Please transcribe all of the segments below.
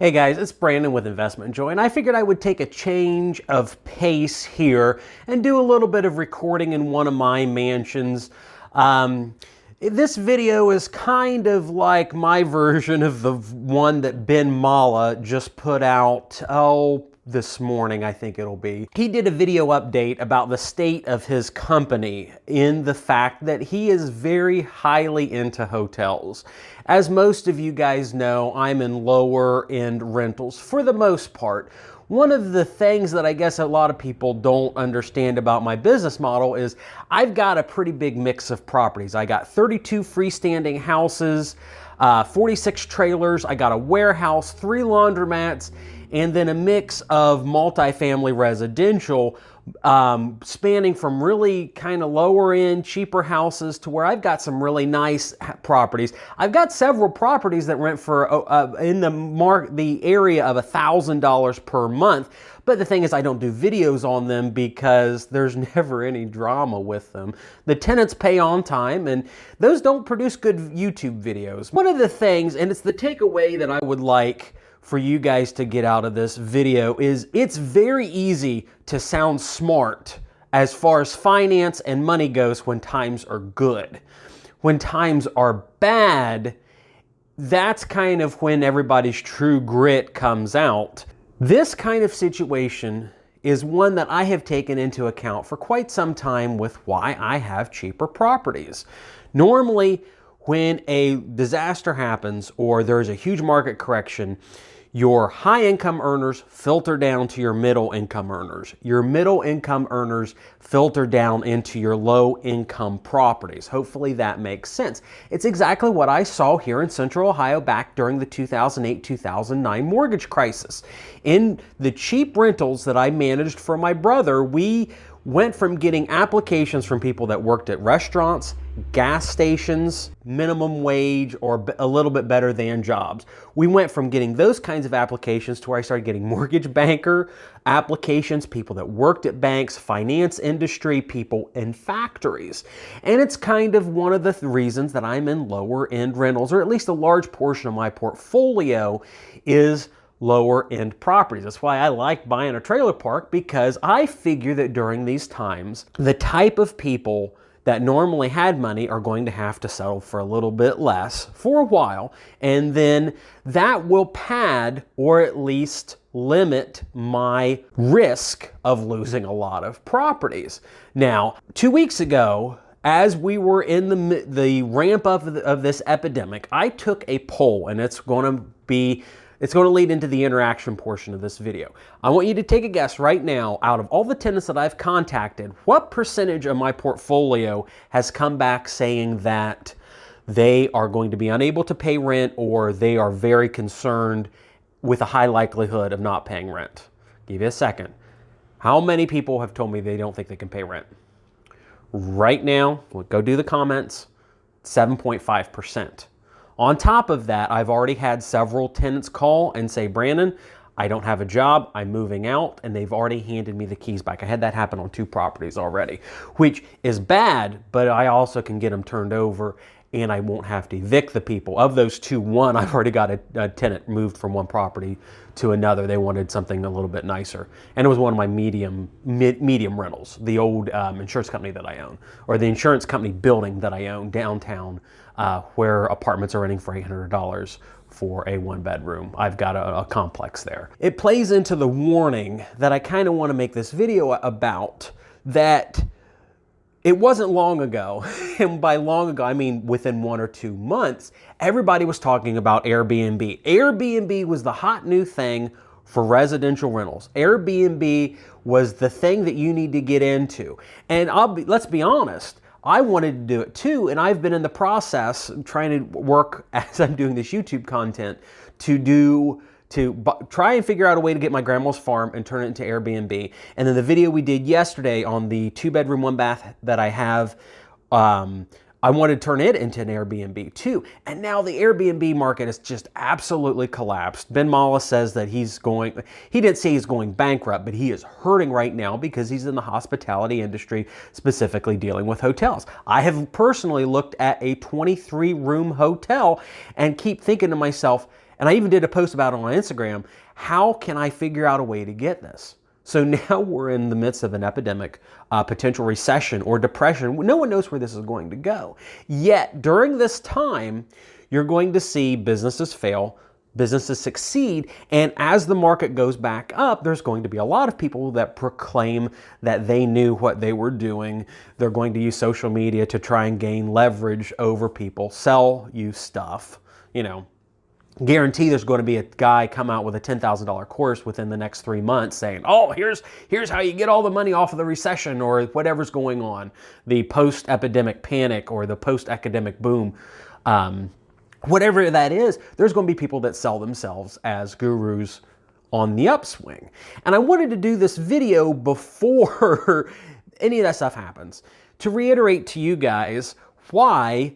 Hey guys, it's Brandon with Investment Joy, and I figured I would take a change of pace here and do a little bit of recording in one of my mansions. This video is kind of like my version of the one that Ben Mala just put out, this morning, I think it'll be. He did a video update about the state of his company in the fact that he is very highly into hotels. As most of you guys know, I'm in lower end rentals for the most part. One of the things that I guess a lot of people don't understand about my business model is I've got a pretty big mix of properties. I got 32 freestanding houses, 46 trailers, I got a warehouse, 3 laundromats, and then a mix of multifamily residential spanning from really kind of lower end, cheaper houses to where I've got some really nice properties. I've got several properties that rent for in the area of $1,000 per month. But the thing is, I don't do videos on them because there's never any drama with them. The tenants pay on time, and those don't produce good YouTube videos. One of the things, and it's the takeaway that I would like for you guys to get out of this video, is it's very easy to sound smart as far as finance and money goes when times are good. When times are bad, that's kind of when everybody's true grit comes out. This kind of situation is one that I have taken into account for quite some time with why I have cheaper properties. Normally, when a disaster happens or there's a huge market correction, your high income earners filter down to your middle income earners. Your middle income earners filter down into your low income properties. Hopefully that makes sense. It's exactly what I saw here in Central Ohio back during the 2008-2009 mortgage crisis. In the cheap rentals that I managed for my brother, we went from getting applications from people that worked at restaurants, gas stations, minimum wage, or a little bit better than jobs. We went from getting those kinds of applications to where I started getting mortgage banker applications, people that worked at banks, finance industry, people in factories. And it's kind of one of the reasons that I'm in lower end rentals, or at least a large portion of my portfolio is lower end properties. That's why I like buying a trailer park, because I figure that during these times, the type of people that normally had money are going to have to settle for a little bit less for a while, and then that will pad or at least limit my risk of losing a lot of properties. Now, 2 weeks ago, as we were in the ramp up of this epidemic, I took a poll, and it's going to lead into the interaction portion of this video. I want you to take a guess right now, out of all the tenants that I've contacted, what percentage of my portfolio has come back saying that they are going to be unable to pay rent, or they are very concerned with a high likelihood of not paying rent? Give you a second. How many people have told me they don't think they can pay rent? Right now, we'll go do the comments, 7.5%. On top of that, I've already had several tenants call and say, Brandon, I don't have a job, I'm moving out, and they've already handed me the keys back. I had that happen on 2 properties already, which is bad, but I also can get them turned over and I won't have to evict the people. Of those 2, 1, I've already got a tenant moved from one property to another. They wanted something a little bit nicer. And it was one of my medium rentals, the old insurance company that I own, or the insurance company building that I own downtown, where apartments are renting for $800 for a 1-bedroom. I've got a complex there. It plays into the warning that I kind of want to make this video about, that it wasn't long ago, and by long ago I mean within 1 or 2 months, everybody was talking about Airbnb. Airbnb was the hot new thing for residential rentals. Airbnb was the thing that you need to get into. And let's be honest, I wanted to do it too, and I've been in the process trying to work, as I'm doing this YouTube content, to try and figure out a way to get my grandma's farm and turn it into Airbnb. And then the video we did yesterday on the 2-bedroom, 1-bath that I have, I wanted to turn it into an Airbnb too. And now the Airbnb market has just absolutely collapsed. Ben Mala says that he didn't say he's going bankrupt, but he is hurting right now because he's in the hospitality industry, specifically dealing with hotels. I have personally looked at a 23-room hotel and keep thinking to myself, And I even did a post about it on Instagram. How can I figure out a way to get this? So now we're in the midst of an epidemic, potential recession or depression. No one knows where this is going to go. Yet during this time, you're going to see businesses fail, businesses succeed, and as the market goes back up, there's going to be a lot of people that proclaim that they knew what they were doing. They're going to use social media to try and gain leverage over people, sell you stuff, you know. Guarantee there's going to be a guy come out with a $10,000 course within the next 3 months saying, oh, here's how you get all the money off of the recession or whatever's going on, the post-epidemic panic or the post-academic boom. Whatever that is, there's going to be people that sell themselves as gurus on the upswing. And I wanted to do this video before any of that stuff happens to reiterate to you guys why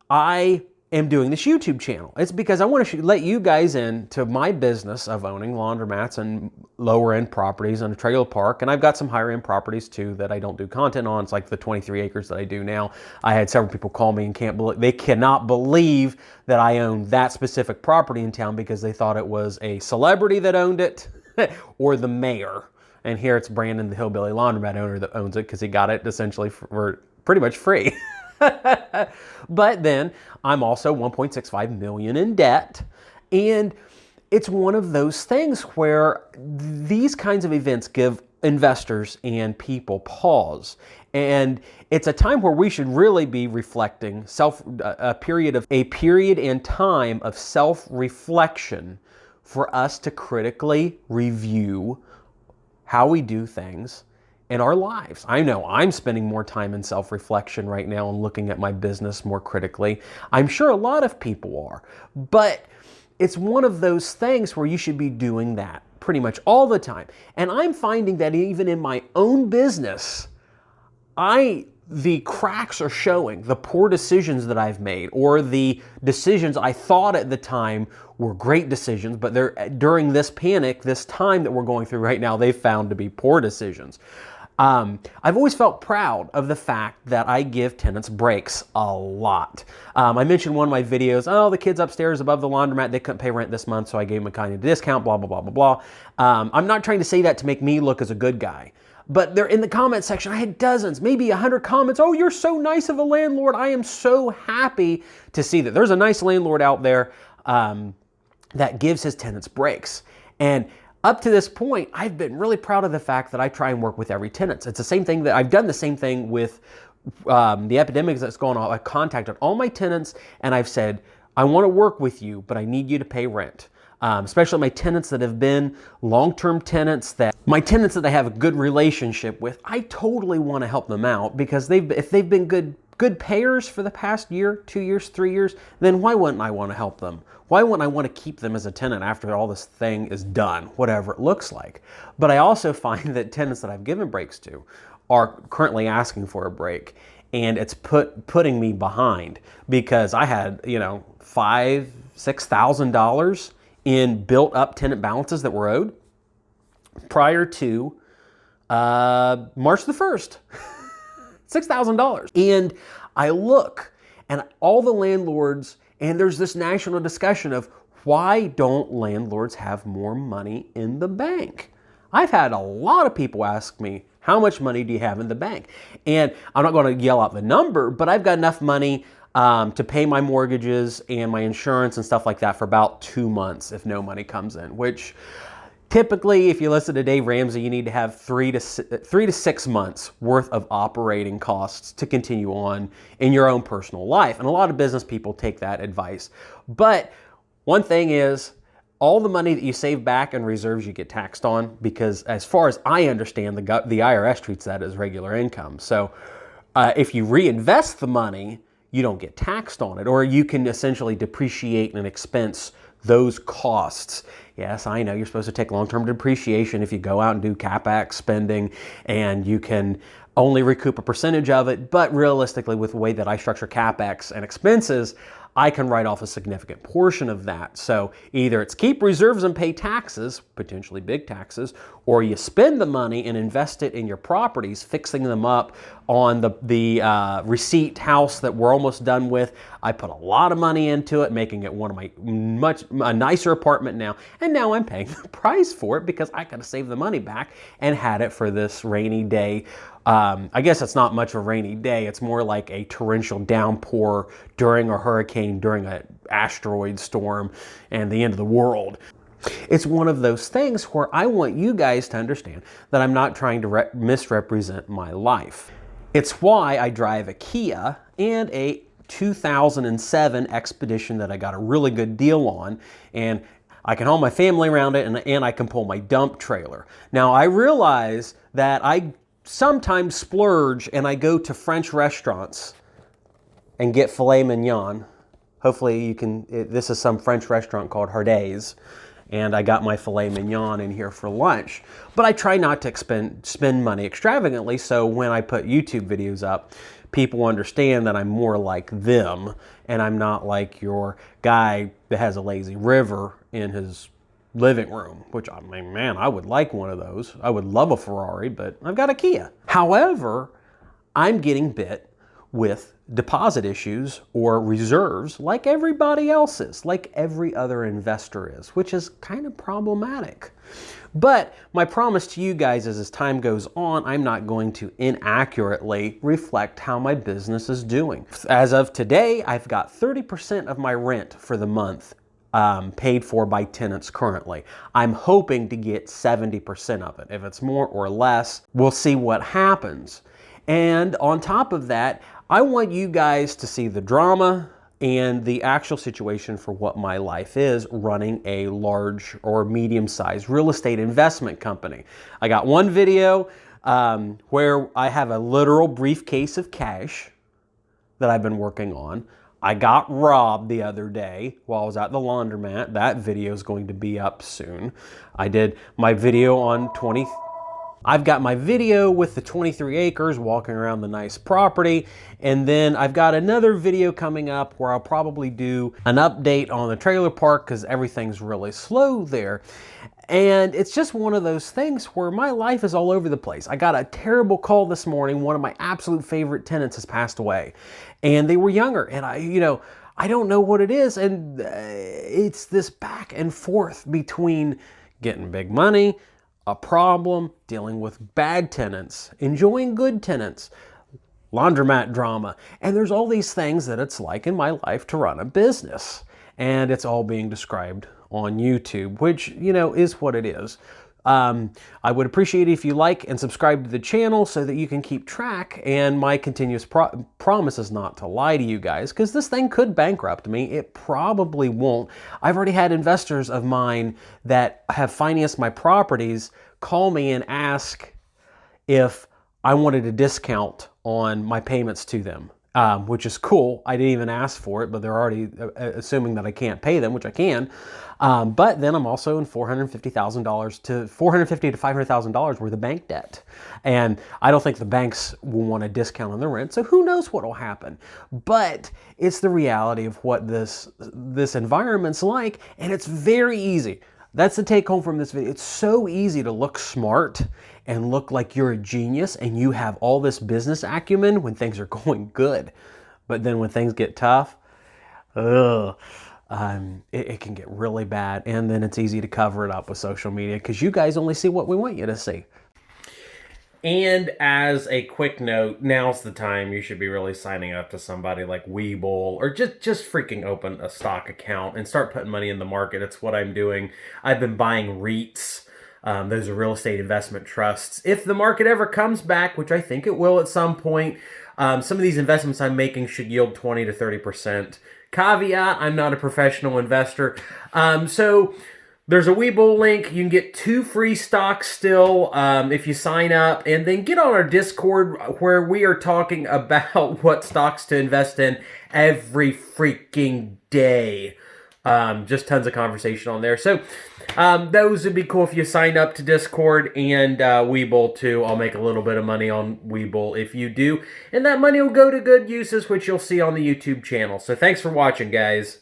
I am doing this YouTube channel. It's because I want to let you guys into my business of owning laundromats and lower end properties and a trailer park. And I've got some higher end properties too that I don't do content on. It's like the 23 acres that I do now. I had several people call me and they cannot believe that I own that specific property in town because they thought it was a celebrity that owned it or the mayor. And here it's Brandon, the hillbilly laundromat owner, that owns it because he got it essentially for pretty much free. But then I'm also 1.65 million in debt. And it's one of those things where these kinds of events give investors and people pause. And it's a time where we should really be reflecting a period and time of self-reflection for us to critically review how we do things in our lives. I know I'm spending more time in self-reflection right now and looking at my business more critically. I'm sure a lot of people are, but it's one of those things where you should be doing that pretty much all the time. And I'm finding that even in my own business, the cracks are showing, the poor decisions that I've made, or the decisions I thought at the time were great decisions, but during this panic, this time that we're going through right now, they've found to be poor decisions. I've always felt proud of the fact that I give tenants breaks a lot. I mentioned in one of my videos, oh, the kids upstairs above the laundromat, they couldn't pay rent this month, so I gave them a kind of discount, blah, blah, blah, blah, blah. I'm not trying to say that to make me look as a good guy. But they're in the comment section. I had dozens, maybe 100 comments. Oh, you're so nice of a landlord. I am so happy to see that there's a nice landlord out there that gives his tenants breaks. And up to this point, I've been really proud of the fact that I try and work with every tenant. It's the same thing that I've done the same thing with the epidemics that's going on. I've contacted all my tenants and I've said, I want to work with you, but I need you to pay rent. Especially my tenants that have been long-term tenants, my tenants that I have a good relationship with, I totally want to help them out because if they've been good payers for the past year, 2 years, 3 years, then why wouldn't I want to help them? Why wouldn't I want to keep them as a tenant after all this thing is done, whatever it looks like? But I also find that tenants that I've given breaks to are currently asking for a break, and it's putting me behind because I had, $5,000, $6,000 in built-up tenant balances that were owed prior to March the 1st. $6,000. And I look, and all the landlords, and there's this national discussion of why don't landlords have more money in the bank? I've had a lot of people ask me, how much money do you have in the bank? And I'm not going to yell out the number, but I've got enough money to pay my mortgages and my insurance and stuff like that for about 2 months if no money comes in, which typically, if you listen to Dave Ramsey, you need to have 3 to 6 months worth of operating costs to continue on in your own personal life. And a lot of business people take that advice. But one thing is, all the money that you save back in reserves you get taxed on because as far as I understand, the IRS treats that as regular income. So if you reinvest the money, you don't get taxed on it, or you can essentially depreciate and expense those costs. Yes, I know you're supposed to take long-term depreciation if you go out and do capex spending, and you can only recoup a percentage of it, but realistically, with the way that I structure capex and expenses, I can write off a significant portion of that. So either it's keep reserves and pay taxes, potentially big taxes, or you spend the money and invest it in your properties, fixing them up on the receipt house that we're almost done with. I put a lot of money into it, making it one of my a nicer apartment now. And now I'm paying the price for it because I got to save the money back and had it for this rainy day. I guess it's not much of a rainy day. It's more like a torrential downpour during a hurricane, during an asteroid storm, and the end of the world. It's one of those things where I want you guys to understand that I'm not trying to misrepresent my life. It's why I drive a Kia and a 2007 Expedition that I got a really good deal on, and I can haul my family around it, and I can pull my dump trailer. Now, I realize that I sometimes splurge and I go to French restaurants and get filet mignon. Hopefully you can, this is some French restaurant called Harday's, and I got my filet mignon in here for lunch. But I try not to spend money extravagantly, so when I put YouTube videos up, people understand that I'm more like them, and I'm not like your guy that has a lazy river in his living room, which, I mean, man, I would like one of those. I would love a Ferrari, but I've got a Kia. However, I'm getting bit with deposit issues or reserves like everybody else is, like every other investor is, which is kind of problematic. But my promise to you guys is as time goes on, I'm not going to inaccurately reflect how my business is doing. As of today, I've got 30% of my rent for the month paid for by tenants currently. I'm hoping to get 70% of it. If it's more or less, we'll see what happens. And on top of that, I want you guys to see the drama and the actual situation for what my life is running a large or medium-sized real estate investment company. I got one video where I have a literal briefcase of cash that I've been working on. I got robbed the other day while I was at the laundromat. That video is going to be up soon. I did my video on I've got my video with the 23 acres walking around the nice property, and then I've got another video coming up where I'll probably do an update on the trailer park because everything's really slow there. And it's just one of those things where my life is all over the place. I got a terrible call this morning. One of my absolute favorite tenants has passed away, and they were younger, and I don't know what it is, and it's this back and forth between getting big money, a problem, dealing with bad tenants, enjoying good tenants, laundromat drama. And there's all these things that it's like in my life to run a business. And it's all being described on YouTube, which, is what it is. I would appreciate it if you like and subscribe to the channel so that you can keep track. And my continuous promise is not to lie to you guys, because this thing could bankrupt me. It probably won't. I've already had investors of mine that have financed my properties call me and ask if I wanted a discount on my payments to them. Which is cool. I didn't even ask for it, but they're already assuming that I can't pay them, which I can. But then I'm also in $450,000 to $500,000 worth of bank debt. And I don't think the banks will want a discount on the rent, so who knows what will happen. But it's the reality of what this environment's like, and it's very easy. That's the take home from this video. It's so easy to look smart and look like you're a genius and you have all this business acumen when things are going good. But then when things get tough, it can get really bad. And then it's easy to cover it up with social media because you guys only see what we want you to see. And as a quick note, now's the time you should be really signing up to somebody like Webull, or just freaking open a stock account and start putting money in the market. It's what I'm doing. I've been buying REITs. Those are real estate investment trusts. If the market ever comes back, which I think it will at some point, some of these investments I'm making should yield 20 to 30%. Caveat, I'm not a professional investor. So there's a Webull link. You can get 2 free stocks still if you sign up. And then get on our Discord where we are talking about what stocks to invest in every freaking day. Just tons of conversation on there. So those would be cool if you signed up to Discord and Webull too. I'll make a little bit of money on Webull if you do. And that money will go to good uses, which you'll see on the YouTube channel. So thanks for watching, guys.